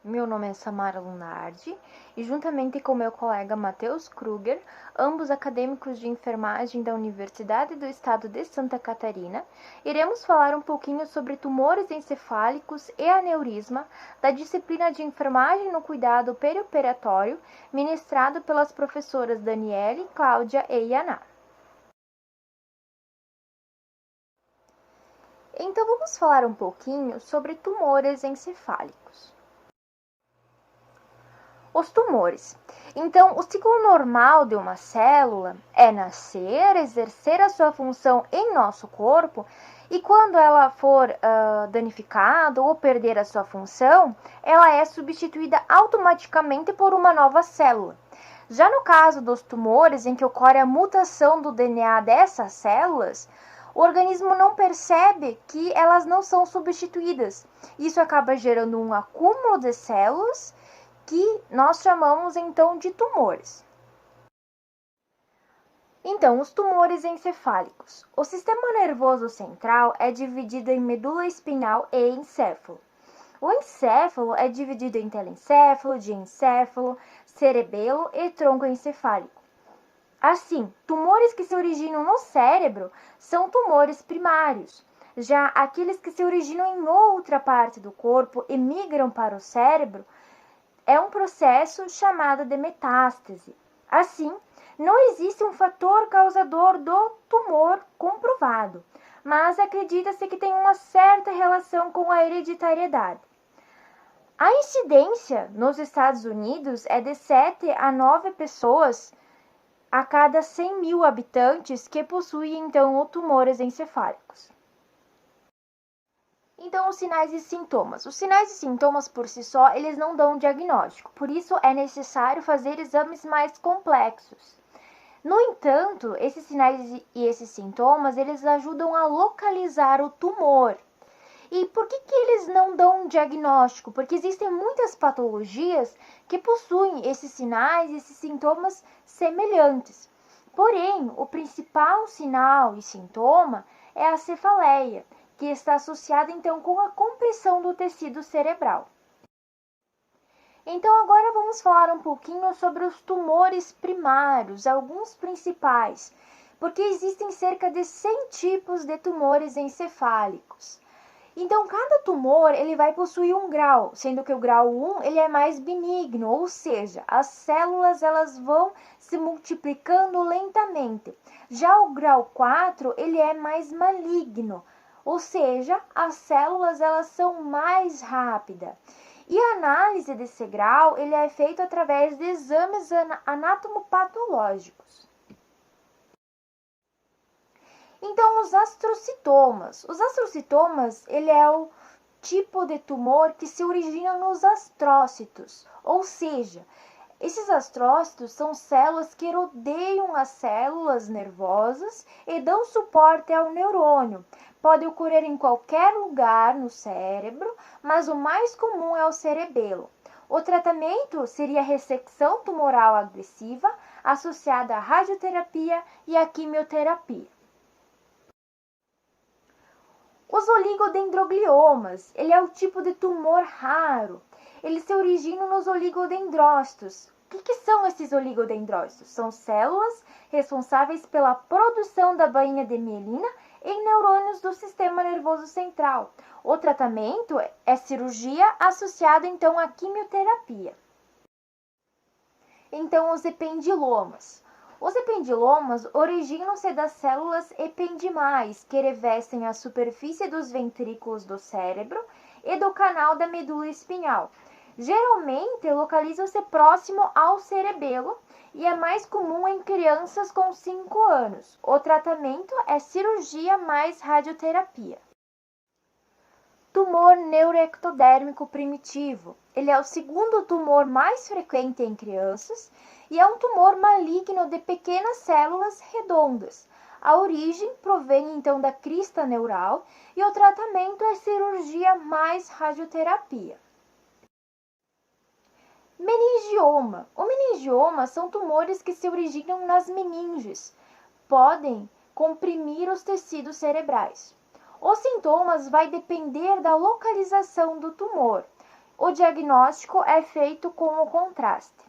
Meu nome é Samara Lunardi e, juntamente com meu colega Matheus Kruger, ambos acadêmicos de enfermagem da Universidade do Estado de Santa Catarina, iremos falar um pouquinho sobre tumores encefálicos e aneurisma da disciplina de enfermagem no cuidado perioperatório, ministrado pelas professoras Daniele, Cláudia e Yaná. Então vamos falar um pouquinho sobre tumores encefálicos. Os tumores. Então, o ciclo normal de uma célula é nascer, exercer a sua função em nosso corpo e quando ela for danificada ou perder a sua função, ela é substituída automaticamente por uma nova célula. Já no caso dos tumores em que ocorre a mutação do DNA dessas células, o organismo não percebe que elas não são substituídas. Isso acaba gerando um acúmulo de células que nós chamamos então de tumores. Então, os tumores encefálicos. O sistema nervoso central é dividido em medula espinhal e encéfalo. O encéfalo é dividido em telencéfalo, diencéfalo, cerebelo e tronco encefálico. Assim, tumores que se originam no cérebro são tumores primários. Já aqueles que se originam em outra parte do corpo e migram para o cérebro é um processo chamado de metástase. Assim, não existe um fator causador do tumor comprovado, mas acredita-se que tem uma certa relação com a hereditariedade. A incidência nos Estados Unidos é de 7 a 9 pessoas a cada 100 mil habitantes que possuem então tumores encefálicos. Então, os sinais e sintomas. Os sinais e sintomas por si só, eles não dão diagnóstico, por isso é necessário fazer exames mais complexos. No entanto, esses sinais e esses sintomas, eles ajudam a localizar o tumor. E por que eles não dão um diagnóstico? Porque existem muitas patologias que possuem esses sinais e esses sintomas semelhantes. Porém, o principal sinal e sintoma é a cefaleia, que está associada então com a compressão do tecido cerebral. Então agora vamos falar um pouquinho sobre os tumores primários, alguns principais, porque existem cerca de 100 tipos de tumores encefálicos. Então cada tumor ele vai possuir um grau, sendo que o grau 1 ele é mais benigno, ou seja, as células elas vão se multiplicando lentamente. Já o grau 4 ele é mais maligno, ou seja, as células elas são mais rápidas. E a análise desse grau ele é feito através de exames anatomopatológicos. Então, os astrocitomas. Os astrocitomas ele é o tipo de tumor que se origina nos astrócitos, ou seja, esses astrócitos são células que rodeiam as células nervosas e dão suporte ao neurônio. Pode ocorrer em qualquer lugar no cérebro, mas o mais comum é o cerebelo. O tratamento seria a ressecção tumoral agressiva associada à radioterapia e à quimioterapia. Os oligodendrogliomas, ele é o tipo de tumor raro. Eles se originam nos oligodendrócitos. O que são esses oligodendrócitos? São células responsáveis pela produção da bainha de mielina em neurônios do sistema nervoso central. O tratamento é cirurgia associada então à quimioterapia. Então, os ependilomas. Os ependilomas originam-se das células ependimais, que revestem a superfície dos ventrículos do cérebro e do canal da medula espinhal. Geralmente, localizam-se próximo ao cerebelo e é mais comum em crianças com 5 anos. O tratamento é cirurgia mais radioterapia. Tumor neuroectodérmico primitivo. Ele é o segundo tumor mais frequente em crianças e é um tumor maligno de pequenas células redondas. A origem provém então da crista neural e o tratamento é cirurgia mais radioterapia. Meningioma. O meningioma são tumores que se originam nas meninges. Podem comprimir os tecidos cerebrais. Os sintomas vai depender da localização do tumor. o diagnóstico é feito com o contraste.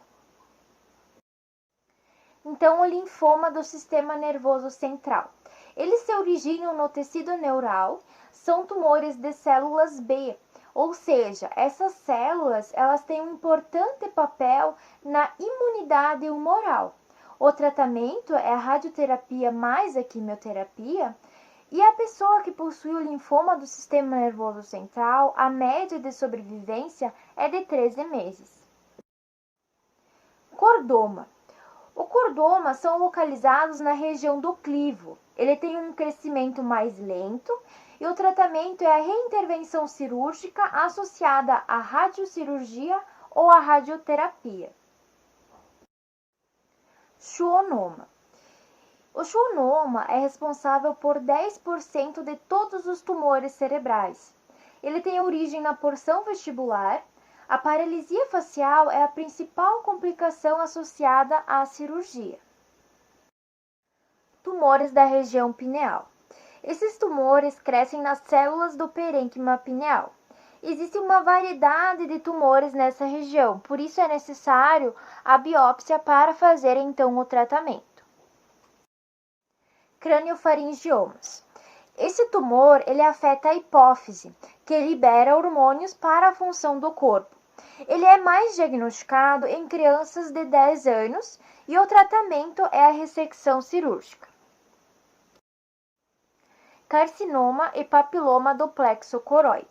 Então, o linfoma do sistema nervoso central. Eles se originam no tecido neural, são tumores de células B, ou seja, essas células elas têm um importante papel na imunidade humoral. O tratamento é a radioterapia mais a quimioterapia, e a pessoa que possui o linfoma do sistema nervoso central, a média de sobrevivência é de 13 meses. Cordoma. O cordoma são localizados na região do clivo. Ele tem um crescimento mais lento e o tratamento é a reintervenção cirúrgica associada à radiocirurgia ou à radioterapia. Schwannoma. O schwannoma é responsável por 10% de todos os tumores cerebrais. Ele tem origem na porção vestibular. A paralisia facial é a principal complicação associada à cirurgia. Tumores da região pineal. Esses tumores crescem nas células do parênquima pineal. Existe uma variedade de tumores nessa região, por isso é necessário a biópsia para fazer então o tratamento. Craniofaringiomas. Esse tumor ele afeta a hipófise, que libera hormônios para a função do corpo. Ele é mais diagnosticado em crianças de 10 anos e o tratamento é a ressecção cirúrgica. Carcinoma e papiloma do plexo coroide.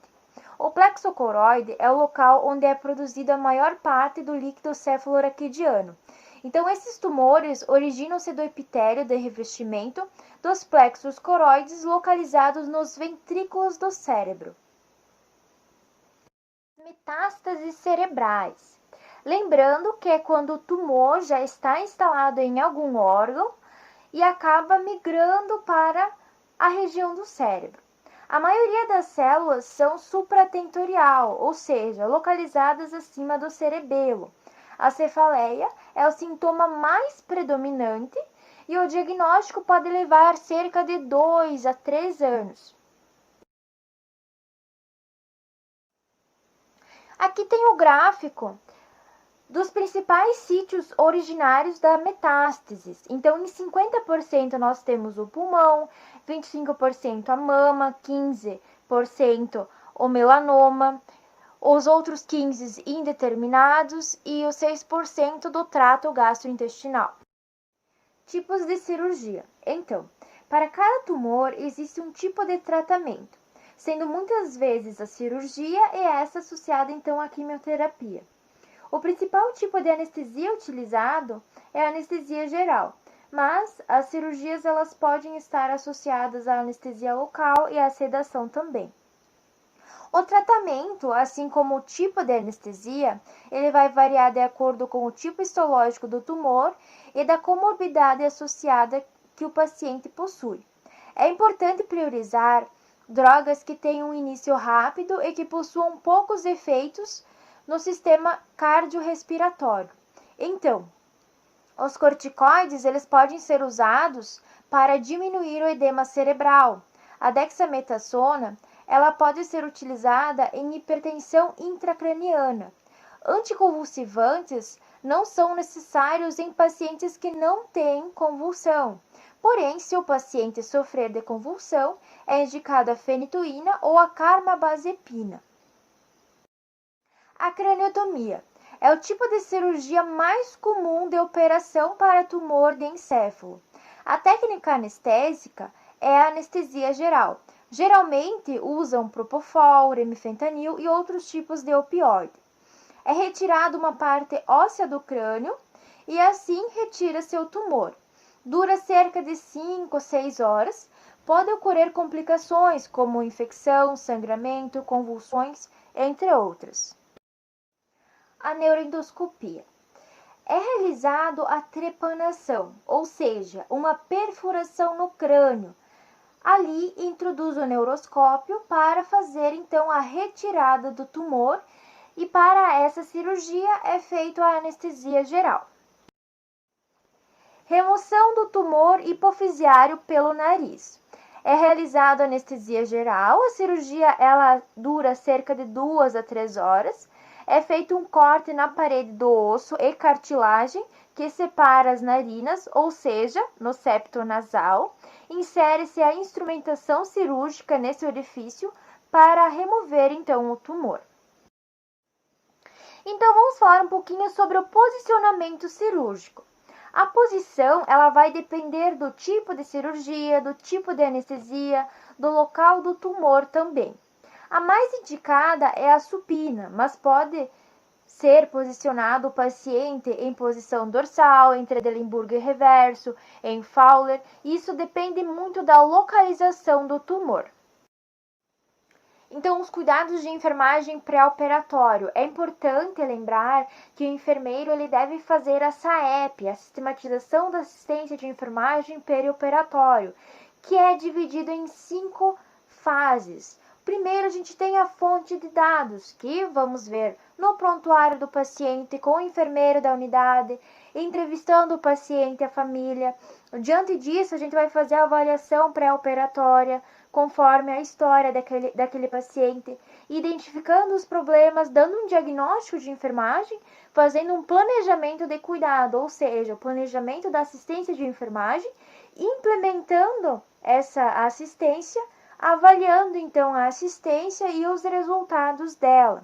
O plexo coroide é o local onde é produzida a maior parte do líquido cefaloraquidiano. Então, esses tumores originam-se do epitélio de revestimento dos plexos coroides localizados nos ventrículos do cérebro. Metástases cerebrais. Lembrando que é quando o tumor já está instalado em algum órgão e acaba migrando para a região do cérebro. A maioria das células são supratentorial, ou seja, localizadas acima do cerebelo. A cefaleia é o sintoma mais predominante e o diagnóstico pode levar cerca de 2 a 3 anos. Aqui tem o gráfico dos principais sítios originários da metástases. Então, em 50% nós temos o pulmão, 25% a mama, 15% o melanoma, os outros 15% indeterminados e os 6% do trato gastrointestinal. Tipos de cirurgia. Então, para cada tumor existe um tipo de tratamento, sendo muitas vezes a cirurgia e essa associada então à quimioterapia. O principal tipo de anestesia utilizado é a anestesia geral, mas as cirurgias elas podem estar associadas à anestesia local e à sedação também. O tratamento, assim como o tipo de anestesia, ele vai variar de acordo com o tipo histológico do tumor e da comorbidade associada que o paciente possui. É importante priorizar drogas que tenham um início rápido e que possuam poucos efeitos no sistema cardiorrespiratório. Então, os corticoides eles podem ser usados para diminuir o edema cerebral. A dexametasona ela pode ser utilizada em hipertensão intracraniana. Anticonvulsivantes não são necessários em pacientes que não têm convulsão. Porém, se o paciente sofrer de convulsão, é indicada a fenitoína ou a carbamazepina. A craniotomia é o tipo de cirurgia mais comum de operação para tumor de encéfalo. A técnica anestésica é a anestesia geral. Geralmente usam propofol, remifentanil e outros tipos de opioide. É retirada uma parte óssea do crânio e assim retira-se o tumor. Dura cerca de 5 ou 6 horas. Pode ocorrer complicações como infecção, sangramento, convulsões, entre outras. A neuroendoscopia. É realizado a trepanação, ou seja, uma perfuração no crânio. Ali introduz o neuroscópio para fazer então a retirada do tumor e para essa cirurgia é feita a anestesia geral. Remoção do tumor hipofisiário pelo nariz. É realizada a anestesia geral, a cirurgia ela dura cerca de 2 a 3 horas. é feito um corte na parede do osso e cartilagem que separa as narinas, ou seja, no septo nasal. Insere-se a instrumentação cirúrgica nesse orifício para remover, então, o tumor. Então, vamos falar um pouquinho sobre o posicionamento cirúrgico. A posição, ela vai depender do tipo de cirurgia, do tipo de anestesia, do local do tumor também. A mais indicada é a supina, mas pode ser posicionado o paciente em posição dorsal, em Trendelenburg reverso, em Fowler. Isso depende muito da localização do tumor. Então, os cuidados de enfermagem pré-operatório. É importante lembrar que o enfermeiro ele deve fazer a SAEP, a sistematização da assistência de enfermagem perioperatório, que é dividido em 5 fases. Primeiro, a gente tem a fonte de dados, que vamos ver no prontuário do paciente com o enfermeiro da unidade, entrevistando o paciente e a família. Diante disso, a gente vai fazer a avaliação pré-operatória, conforme a história daquele paciente, identificando os problemas, dando um diagnóstico de enfermagem, fazendo um planejamento de cuidado, ou seja, o planejamento da assistência de enfermagem, implementando essa assistência, avaliando então a assistência e os resultados dela.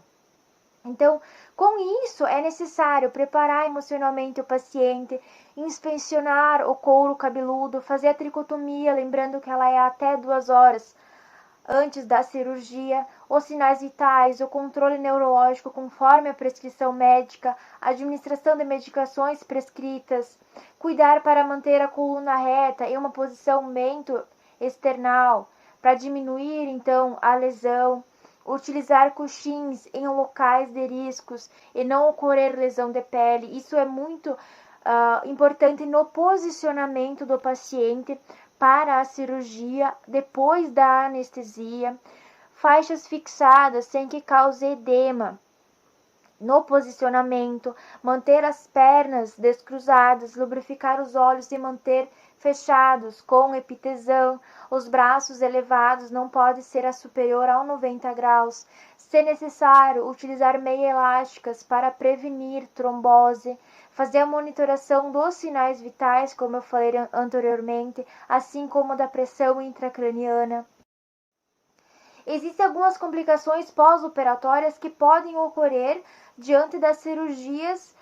Então, com isso, é necessário preparar emocionalmente o paciente, inspecionar o couro cabeludo, fazer a tricotomia, lembrando que ela é até 2 horas antes da cirurgia, os sinais vitais, o controle neurológico conforme a prescrição médica, a administração de medicações prescritas, cuidar para manter a coluna reta em uma posição mento-external, para diminuir então a lesão, utilizar coxins em locais de riscos e não ocorrer lesão de pele. Isso é muito importante no posicionamento do paciente para a cirurgia depois da anestesia. Faixas fixadas sem que cause edema no posicionamento, manter as pernas descruzadas, lubrificar os olhos e manter fechados com epitesão, os braços elevados não pode ser a superior a 90 graus. Se necessário, utilizar meias elásticas para prevenir trombose, fazer a monitoração dos sinais vitais, como eu falei anteriormente, assim como da pressão intracraniana. Existem algumas complicações pós-operatórias que podem ocorrer diante das cirurgias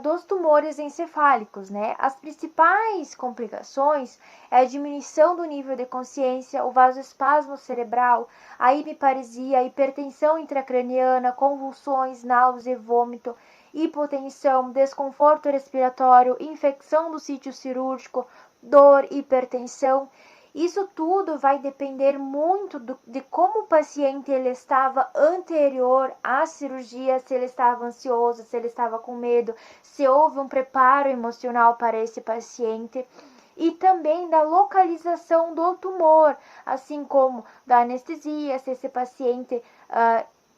dos tumores encefálicos, né? As principais complicações é a diminuição do nível de consciência, o vasoespasmo cerebral, a hemiparesia, a hipertensão intracraniana, convulsões, náusea e vômito, hipotensão, desconforto respiratório, infecção do sítio cirúrgico, dor, hipertensão. Isso tudo vai depender muito de como o paciente ele estava anterior à cirurgia, se ele estava ansioso, se ele estava com medo, se houve um preparo emocional para esse paciente e também da localização do tumor, assim como da anestesia, se esse paciente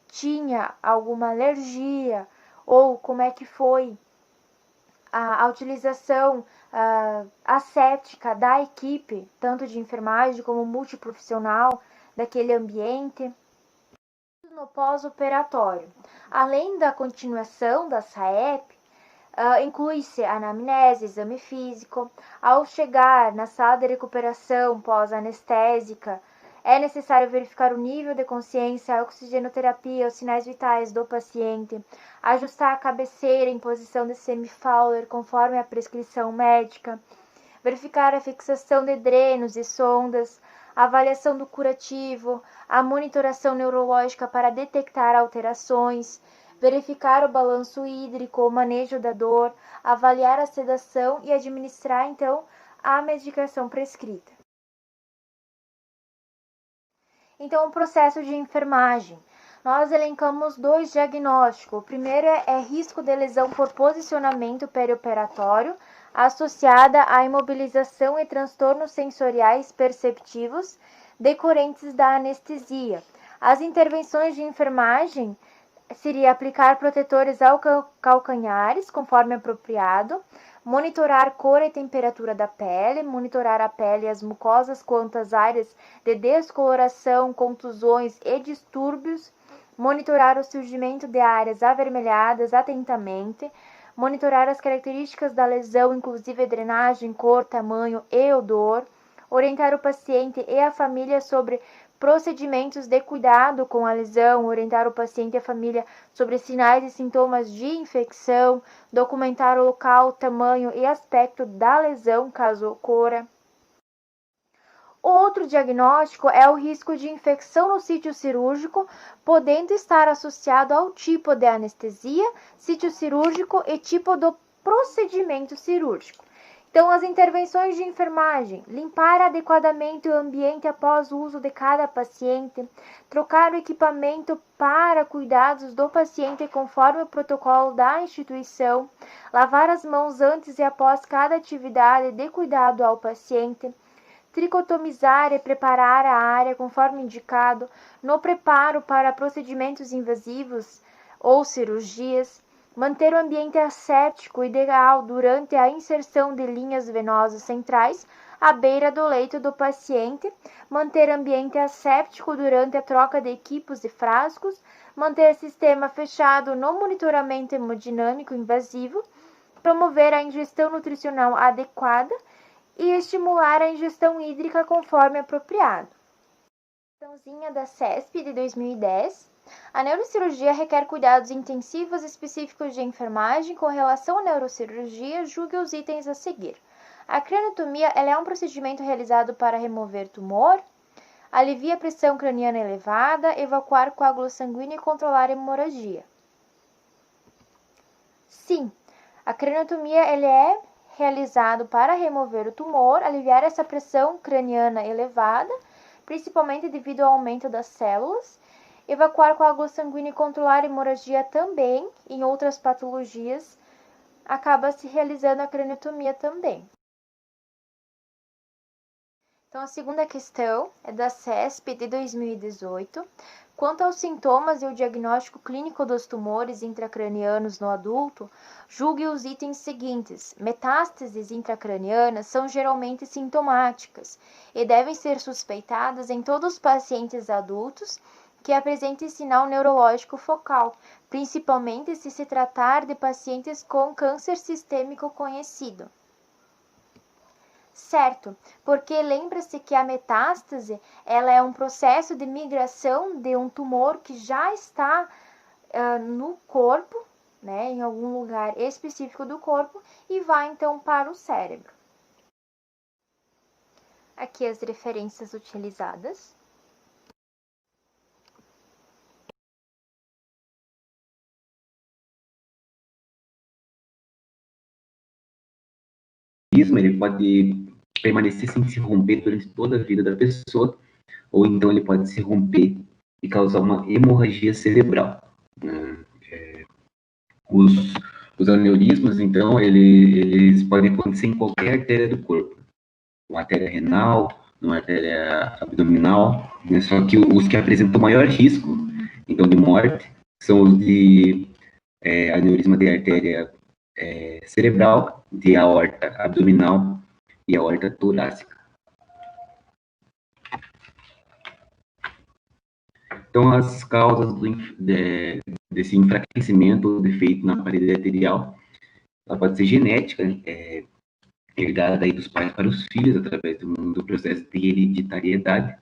tinha alguma alergia ou como é que foi a utilização ascética da equipe, tanto de enfermagem como multiprofissional daquele ambiente. No pós-operatório, além da continuação da SAEP, inclui-se anamnese, exame físico. Ao chegar na sala de recuperação pós-anestésica, é necessário verificar o nível de consciência, a oxigenoterapia, os sinais vitais do paciente, ajustar a cabeceira em posição de semi-Fowler conforme a prescrição médica, verificar a fixação de drenos e sondas, a avaliação do curativo, a monitoração neurológica para detectar alterações, verificar o balanço hídrico, o manejo da dor, avaliar a sedação e administrar então a medicação prescrita. Então, o processo de enfermagem. Nós elencamos 2 diagnósticos. O primeiro é risco de lesão por posicionamento perioperatório, associada à imobilização e transtornos sensoriais perceptivos decorrentes da anestesia. As intervenções de enfermagem seria aplicar protetores ao calcanhares, conforme apropriado, monitorar cor e temperatura da pele, monitorar a pele e as mucosas quanto às áreas de descoloração, contusões e distúrbios monitorar o surgimento de áreas avermelhadas atentamente, monitorar as características da lesão, inclusive drenagem, cor, tamanho e odor, orientar o paciente e a família sobre procedimentos de cuidado com a lesão, orientar o paciente e a família sobre sinais e sintomas de infecção, documentar o local, tamanho e aspecto da lesão, caso ocorra. Outro diagnóstico é o risco de infecção no sítio cirúrgico, podendo estar associado ao tipo de anestesia, sítio cirúrgico e tipo do procedimento cirúrgico. Então, as intervenções de enfermagem: limpar adequadamente o ambiente após o uso de cada paciente, trocar o equipamento para cuidados do paciente conforme o protocolo da instituição, lavar as mãos antes e após cada atividade de cuidado ao paciente, tricotomizar e preparar a área conforme indicado no preparo para procedimentos invasivos ou cirurgias, manter o ambiente asséptico ideal durante a inserção de linhas venosas centrais à beira do leito do paciente, manter ambiente asséptico durante a troca de equipos e frascos, manter sistema fechado no monitoramento hemodinâmico invasivo, promover a ingestão nutricional adequada e estimular a ingestão hídrica conforme apropriado. Questãozinha da CESP de 2010. A neurocirurgia requer cuidados intensivos específicos de enfermagem. Com relação à neurocirurgia, julgue os itens a seguir. A craniotomia é um procedimento realizado para remover tumor, alivia a pressão craniana elevada, evacuar coágulo sanguíneo e controlar a hemorragia. Sim, a craniotomia é realizado para remover o tumor, aliviar essa pressão craniana elevada, principalmente devido ao aumento das células, evacuar coágulo sanguíneo e controlar a hemorragia também. Em outras patologias, acaba se realizando a craniotomia também. Então, a segunda questão é da CESP de 2018. Quanto aos sintomas e o diagnóstico clínico dos tumores intracranianos no adulto, julgue os itens seguintes. Metástases intracranianas são geralmente sintomáticas e devem ser suspeitadas em todos os pacientes adultos que apresentem sinal neurológico focal, principalmente se tratar de pacientes com câncer sistêmico conhecido. Certo, porque lembra-se que a metástase ela é um processo de migração de um tumor que já está no corpo, né, em algum lugar específico do corpo, e vai então para o cérebro. Aqui as referências utilizadas. Ele pode permanecer sem se romper durante toda a vida da pessoa, ou então ele pode se romper e causar uma hemorragia cerebral. Os aneurismas, então, eles podem acontecer em qualquer artéria do corpo, uma artéria renal, uma artéria abdominal, né? Só que os que apresentam maior risco, então, de morte, são os de aneurisma de artéria cerebral, de aorta abdominal e aorta torácica. Então, as causas desse enfraquecimento ou defeito na parede arterial, ela pode ser genética, herdada aí dos pais para os filhos, através do processo de hereditariedade,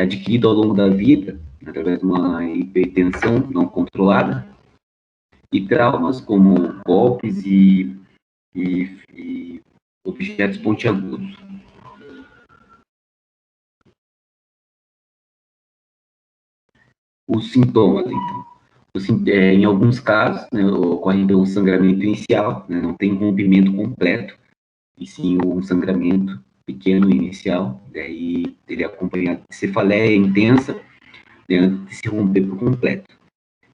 adquirido ao longo da vida, através de uma hipertensão não controlada, e traumas como golpes e objetos pontiagudos. Os sintomas, então. Em alguns casos, né, ocorre um sangramento inicial, né, não tem rompimento completo, e sim um sangramento pequeno inicial, daí ele é acompanhado de cefaleia intensa, né, antes de se romper por completo.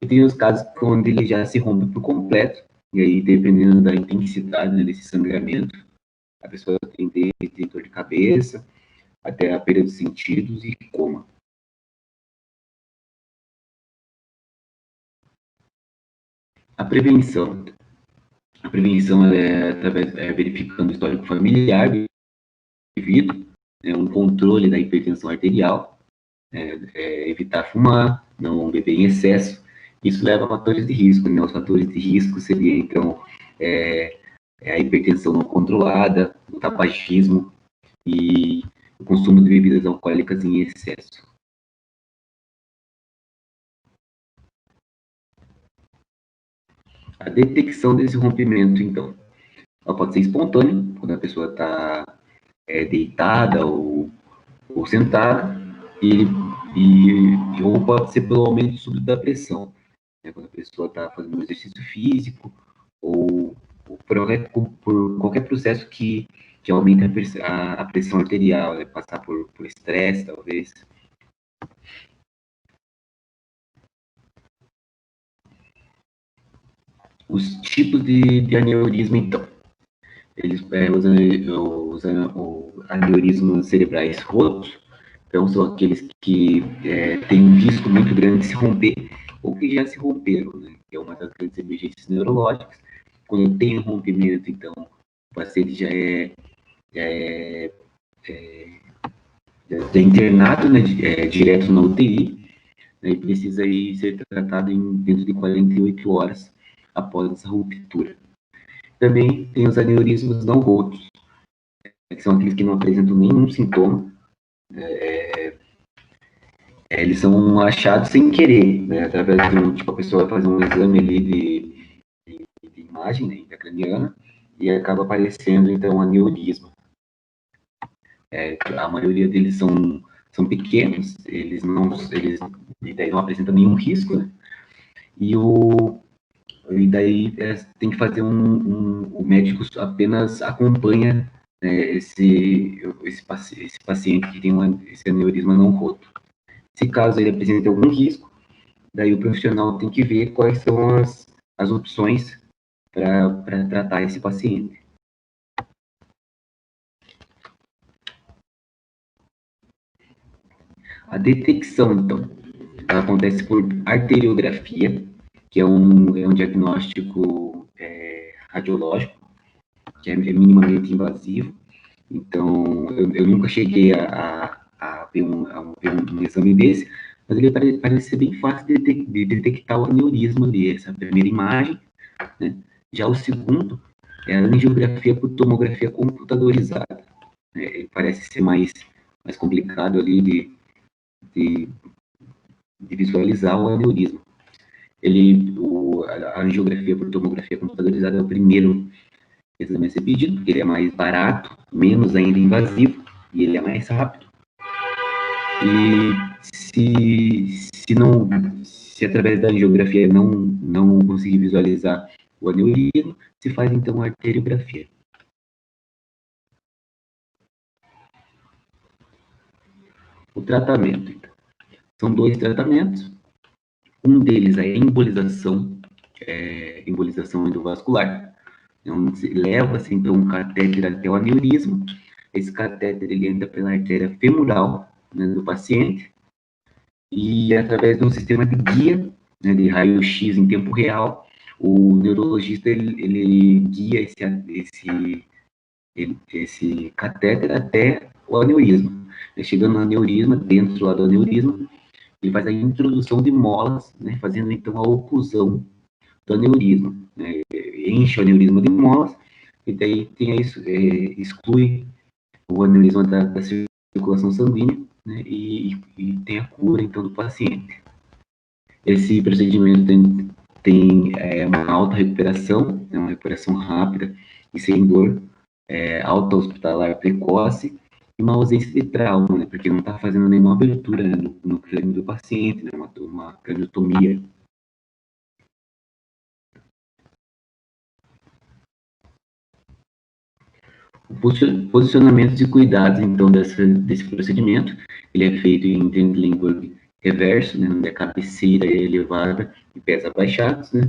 E tem os casos onde ele já se rompe por completo, e aí, dependendo da intensidade desse sangramento, a pessoa tem desde dor de cabeça até a perda de sentidos e coma. A prevenção. A prevenção é verificando o histórico familiar devido, um controle da hipertensão arterial, evitar fumar, não beber em excesso. Isso leva a fatores de risco, né? Os fatores de risco seriam, então, a hipertensão não controlada, o tabagismo e o consumo de bebidas alcoólicas em excesso. A detecção desse rompimento, então, ela pode ser espontânea, quando a pessoa está deitada ou sentada, ou pode ser pelo aumento súbito da pressão, né, quando a pessoa está fazendo um exercício físico, ou por qualquer processo que aumente a pressão arterial, né, passar por estresse, talvez. Os tipos de aneurisma, então. Eles os aneurismas cerebrais rotos, então são aqueles que têm um risco muito grande de se romper, ou que já se romperam, né? Que é uma das grandes emergências neurológicas. Quando tem um rompimento, então, o paciente já é internado, né, direto na UTI, né, e precisa aí ser tratado dentro de 48 horas após essa ruptura. Também tem os aneurismas não rotos, que são aqueles que não apresentam nenhum sintoma. Eles são achados sem querer, né, através do, tipo, a pessoa vai fazer um exame ali de imagem, né, intracraniana, e acaba aparecendo, então, aneurisma. A maioria deles são pequenos, eles não apresentam nenhum risco, né, e daí tem que fazer o médico apenas acompanha, né, esse paciente que tem esse aneurisma não roto. Se caso ele apresente algum risco, daí o profissional tem que ver quais são as opções para tratar esse paciente. A detecção, então, ela acontece por arteriografia, que é um diagnóstico radiológico, que é minimamente invasivo. Então, eu nunca cheguei a ver um exame desse, mas ele parece ser bem fácil de detectar o aneurisma ali, essa primeira imagem, né? Já o segundo é a angiografia por tomografia computadorizada. Ele parece ser mais complicado ali de, de visualizar o aneurisma. A angiografia por tomografia computadorizada é o primeiro exame a ser pedido, porque ele é mais barato, menos ainda invasivo, e ele é mais rápido. E se através da angiografia não conseguir visualizar o aneurisma, se faz então a arteriografia. O tratamento, então. São dois tratamentos. Um deles é a embolização endovascular. Então, leva-se então um catéter até o aneurisma. Esse catéter ele entra pela artéria femoral, né, do paciente, e através de um sistema de guia, né, de raio-x em tempo real, o neurologista ele guia esse catéter até o aneurisma. Chegando no aneurisma, dentro lá do aneurisma, ele faz a introdução de molas, né, fazendo então a oclusão do aneurisma. Né, enche o aneurisma de molas, e daí tem isso, exclui o aneurisma da circulação sanguínea, né, e tem a cura então do paciente. Esse procedimento tem uma alta recuperação, uma recuperação rápida e sem dor, alta hospitalar precoce e uma ausência de trauma, né, porque não está fazendo nenhuma abertura, né, no crânio do paciente, né, uma craniotomia. O posicionamento e cuidados, então, desse procedimento, ele é feito em Trendelenburg reverso, né, onde a cabeceira é elevada e pés abaixados, né.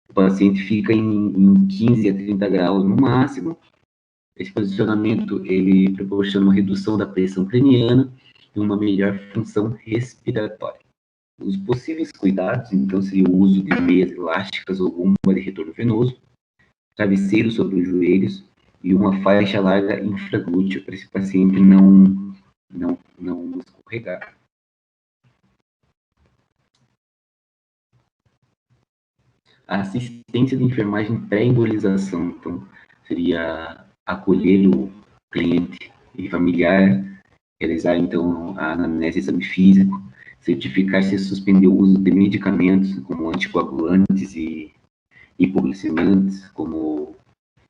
O paciente fica em 15 a 30 graus no máximo. Esse posicionamento, ele proporciona uma redução da pressão craniana e uma melhor função respiratória. Os possíveis cuidados, então, seria o uso de meias elásticas ou bomba de retorno venoso, travesseiro sobre os joelhos e uma faixa larga infraglútea para esse paciente não escorregar. A assistência de enfermagem pré-embolização, então, seria acolher o cliente e familiar, realizar, então, a anamnese, exame físico, certificar se suspender o uso de medicamentos, como anticoagulantes e hipoglicemiantes, como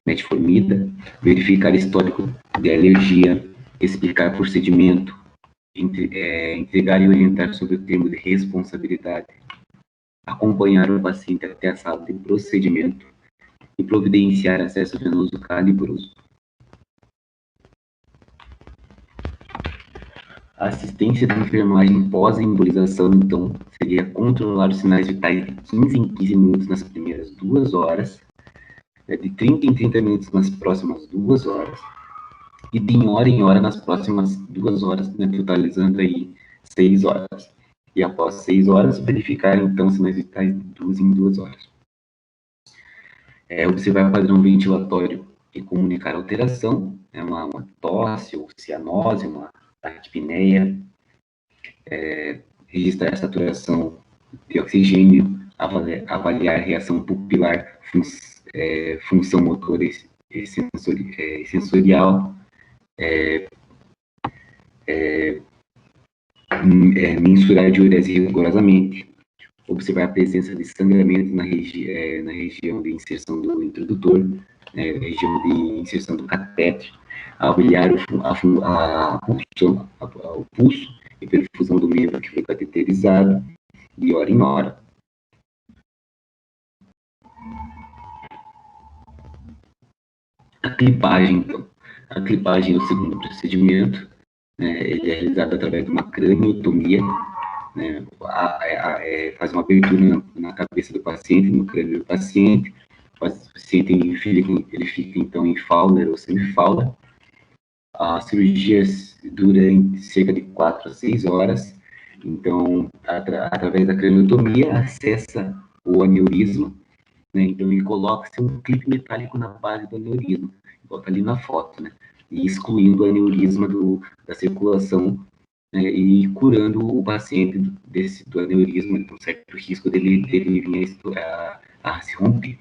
metformina, verificar histórico de alergia, explicar procedimento, entregar e orientar sobre o termo de responsabilidade, acompanhar o paciente até a sala de procedimento e providenciar acesso venoso calibroso. A assistência de enfermagem pós-embolização, então, seria controlar os sinais vitais de 15 em 15 minutos nas primeiras 2 horas, de 30 em 30 minutos nas próximas 2 horas, e de hora em hora nas próximas 2 horas, né, totalizando aí 6 horas. E após 6 horas, verificar, então, sinais vitais de 2 em 2 horas. Observar padrão ventilatório e comunicar alteração, uma tosse ou cianose, uma taquipneia, registrar a saturação de oxigênio, avaliar reação pupilar, função motora e sensorial, mensurar a diurese rigorosamente, observar a presença de sangramento na região de inserção do introdutor, região de inserção do catéter, avaliar o pulso e perfusão do membro que foi cateterizado de hora em hora. A clipagem, então. A clipagem é o segundo procedimento, ele é realizado através de uma craniotomia, né, faz uma abertura na cabeça do paciente, no crânio do paciente, o paciente ele fica então em Fowler ou semi-Fowler. A cirurgia dura cerca de 4 a 6 horas, então, através da craniotomia, acessa o aneurisma, né, então ele coloca-se um clipe metálico na base do aneurisma, igual está ali na foto, né, e excluindo o aneurisma da circulação, né, e curando o paciente do aneurisma, então certo risco dele vir a se romper.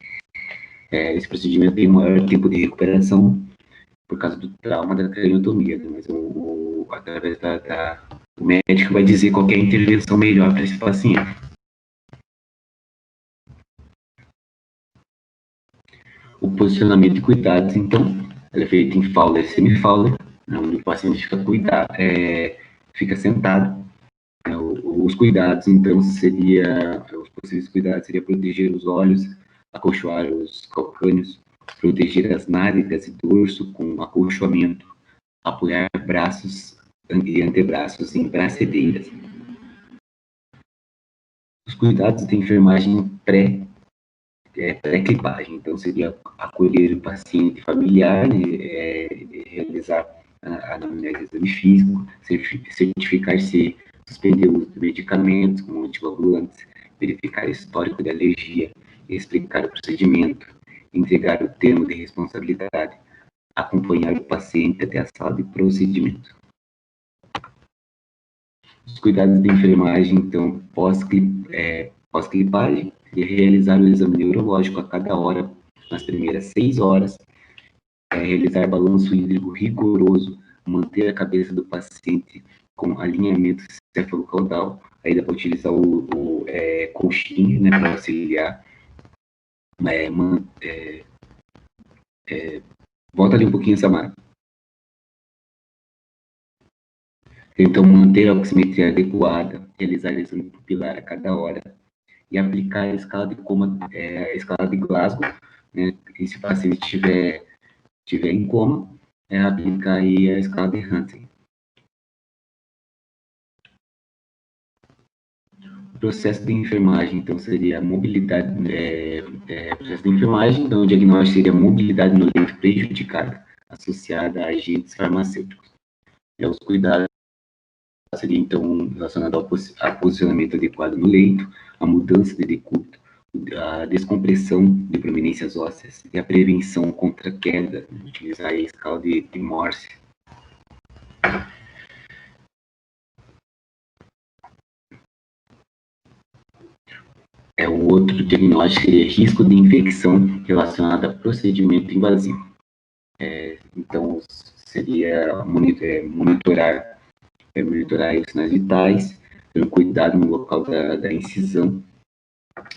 Esse procedimento tem um maior tempo de recuperação por causa do trauma da craniotomia, né, mas através o médico vai dizer qual é a intervenção melhor para esse paciente. O posicionamento de cuidados, então, é feito em Fowler e semi-Fowler, onde o paciente fica sentado. Os cuidados, então, os possíveis cuidados seria proteger os olhos, acolchoar os calcâneos, proteger as nádegas e dorso com acolchoamento, apoiar braços e antebraços em bracedeiras. Os cuidados de enfermagem pré-clipagem, então seria acolher o paciente familiar, realizar a anamnese, exame físico, certificar se suspender o uso de medicamentos como anticoagulantes, verificar histórico de alergia, explicar o procedimento, entregar o termo de responsabilidade, acompanhar o paciente até a sala de procedimento. Os cuidados de enfermagem, então, pós-clipagem, seria realizar o exame neurológico a cada hora, nas primeiras 6 horas, realizar balanço hídrico rigoroso, manter a cabeça do paciente com alinhamento cefalocaudal, aí dá para utilizar o colchinho, né, para auxiliar. Volta ali um pouquinho, Samara. Então, manter a oximetria adequada, realizar exame pupilar a cada hora e aplicar a escala de Glasgow, né, e se o paciente estiver em coma, aplicar aí a escala de Hansen. O processo de enfermagem, então, seria a mobilidade, processo de enfermagem, então, o diagnóstico seria mobilidade no leito prejudicada, associada a agentes farmacêuticos. Os cuidados seria, então, relacionado ao posicionamento adequado no leito, a mudança de decúbito, a descompressão de prominências ósseas e a prevenção contra queda, utilizar a escala de Morse. O outro diagnóstico seria risco de infecção relacionado a procedimento invasivo. Então, seria monitorar os sinais vitais, ter um cuidado no local da incisão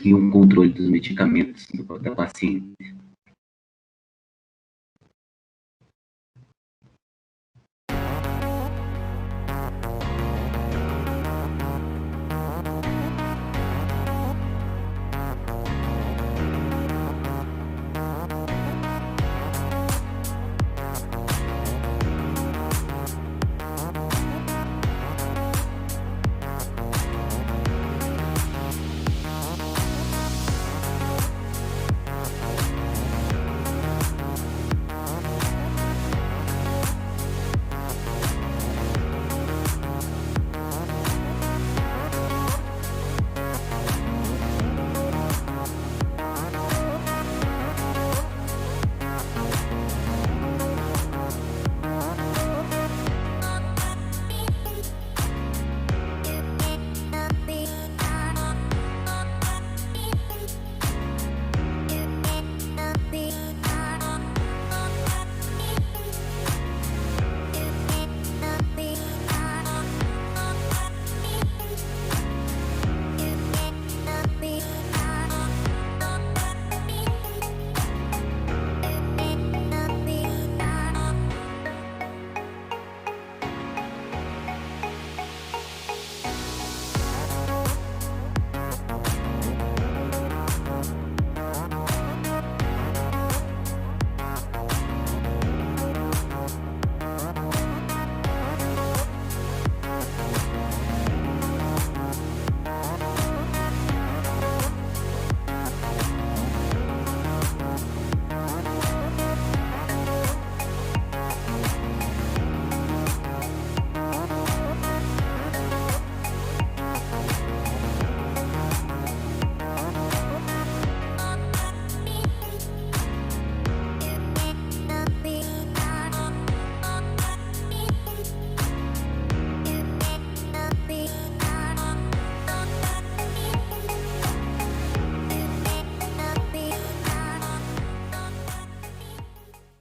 e um controle dos medicamentos da paciente.